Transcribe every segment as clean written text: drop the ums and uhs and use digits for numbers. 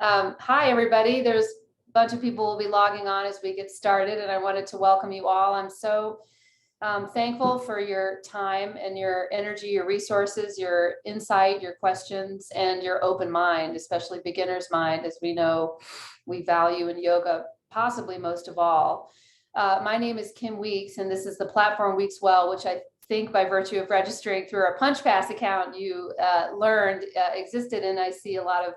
Hi, everybody. There's a bunch of people will be logging on as we get started, and I wanted to welcome you all. I'm so thankful for your time and your energy, your resources, your insight, your questions, and your open mind, especially beginner's mind, as we know we value in yoga, possibly most of all. My name is Kim Weeks, and this is the platform Weeks Well, which I think by virtue of registering through our Punch Pass account, you learned existed, and I see a lot of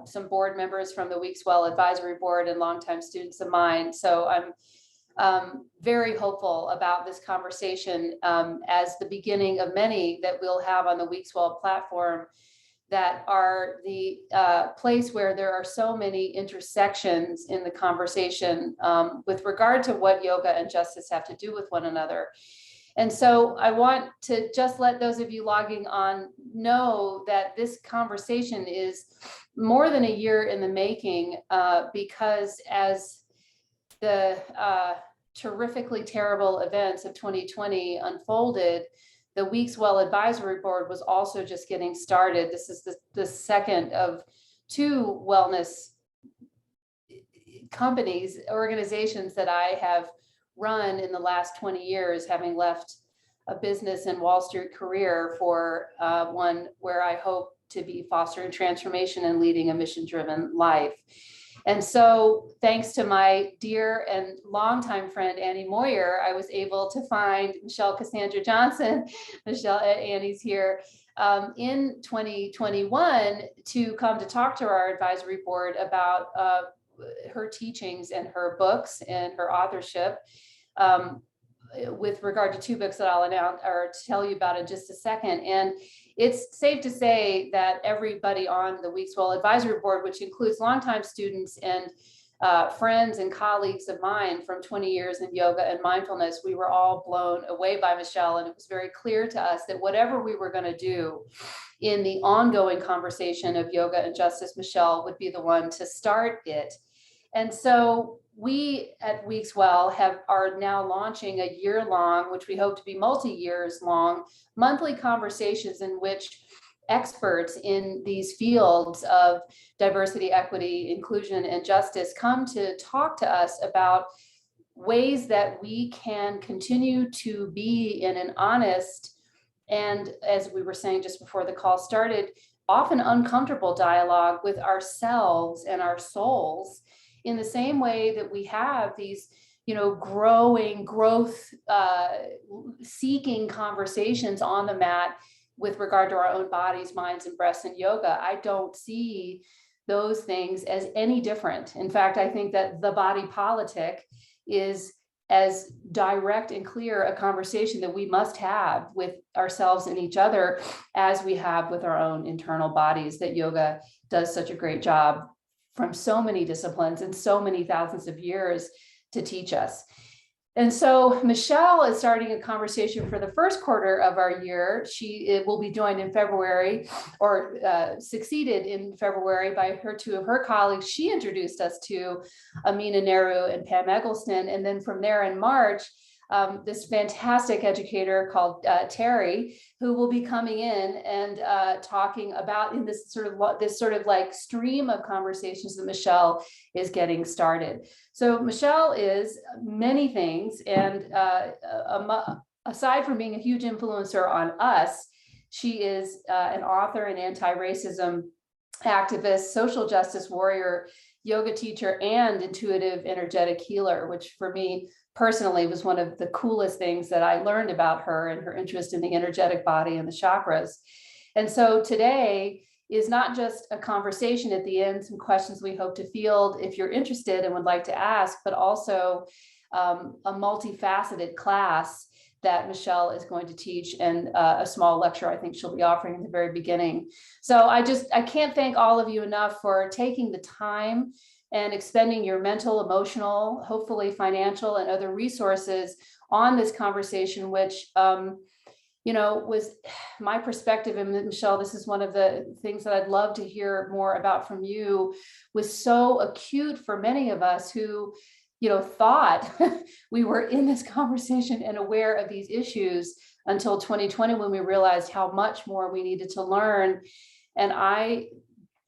some board members from the Weeks Well Advisory Board and longtime students of mine. So I'm very hopeful about this conversation as the beginning of many that we'll have on the Weeks Well platform that are the place where there are so many intersections in the conversation with regard to what yoga and justice have to do with one another. And so I want to just let those of you logging on know that this conversation is more than a year in the making because as the terrifically terrible events of 2020 unfolded, the Weeks Well Advisory Board was also just getting started. This is the second of two wellness companies, organizations that I have run in the last 20 years, having left a business and Wall Street career for one where I hope to be fostering transformation and leading a mission-driven life. And so thanks to my dear and longtime friend, Annie Moyer, I was able to find Michelle Cassandra Johnson, Michelle, Annie's here, in 2021 to come to talk to our advisory board about her teachings and her books and her authorship with regard to two books that I'll announce or tell you about in just a second. And it's safe to say that everybody on the Weeks Well Advisory Board, which includes longtime students and friends and colleagues of mine from 20 years in yoga and mindfulness, we were all blown away by Michelle. And it was very clear to us that whatever we were going to do in the ongoing conversation of yoga and justice, Michelle would be the one to start it. And so we at Weeks Well are now launching a year-long, which we hope to be multi-years long, monthly conversations in which experts in these fields of diversity, equity, inclusion, and justice come to talk to us about ways that we can continue to be in an honest and, as we were saying just before the call started, often uncomfortable dialogue with ourselves and our souls, in the same way that we have these, growing, growth seeking conversations on the mat with regard to our own bodies, minds, and breaths in yoga. I don't see those things as any different. In fact, I think that the body politic is as direct and clear a conversation that we must have with ourselves and each other as we have with our own internal bodies, that yoga does such a great job from so many disciplines and so many thousands of years to teach us. And so Michelle is starting a conversation for the first quarter of our year. She will be joined in February, or succeeded in February by two of her colleagues. She introduced us to Amina Nehru and Pam Eggleston. And then from there in March, this fantastic educator called Terry, who will be coming in and talking about in this sort of like stream of conversations that Michelle is getting started. So Michelle is many things, and aside from being a huge influencer on us, she is an author, an anti-racism activist, social justice warrior, yoga teacher, and intuitive energetic healer, which for me personally was one of the coolest things that I learned about her and her interest in the energetic body and the chakras. And so today is not just a conversation at the end, some questions we hope to field if you're interested and would like to ask, but also a multifaceted class that Michelle is going to teach, and a small lecture I think she'll be offering at the very beginning. So I can't thank all of you enough for taking the time and expending your mental, emotional, hopefully financial, and other resources on this conversation, which was my perspective. And Michelle, this is one of the things that I'd love to hear more about from you, was so acute for many of us who thought we were in this conversation and aware of these issues until 2020, when we realized how much more we needed to learn. And I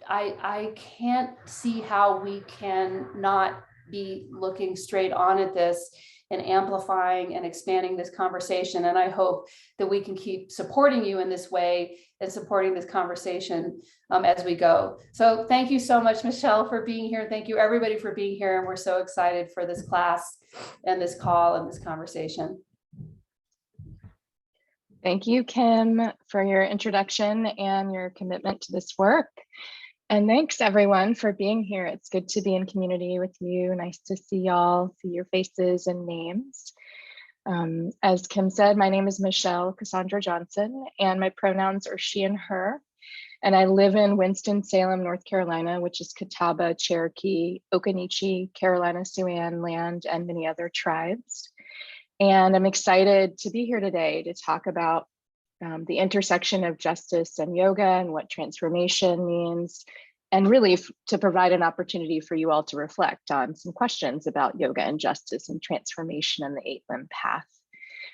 I can't see how we can not be looking straight on at this and amplifying and expanding this conversation. And I hope that we can keep supporting you in this way and supporting this conversation as we go. So thank you so much, Michelle, for being here. Thank you everybody for being here. And we're so excited for this class and this call and this conversation. Thank you, Kim, for your introduction and your commitment to this work. And thanks everyone for being here. It's good to be in community with you. Nice to see y'all, see your faces and names. As Kim said, my name is Michelle Cassandra Johnson, and my pronouns are she and her. And I live in Winston-Salem, North Carolina, which is Catawba, Cherokee, Occaneechi, Carolina Siouan land, and many other tribes. And I'm excited to be here today to talk about the intersection of justice and yoga and what transformation means, and really to provide an opportunity for you all to reflect on some questions about yoga and justice and transformation and the 8-limb path.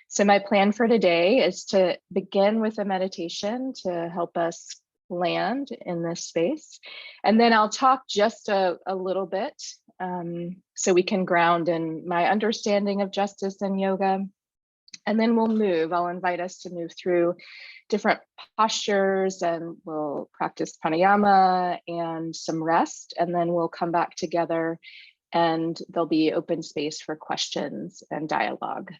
So my plan for today is to begin with a meditation to help us land in this space. And then I'll talk just a little bit so we can ground in my understanding of justice and yoga. And then we'll move. I'll invite us to move through different postures, and we'll practice pranayama and some rest. And then we'll come back together and there'll be open space for questions and dialogue.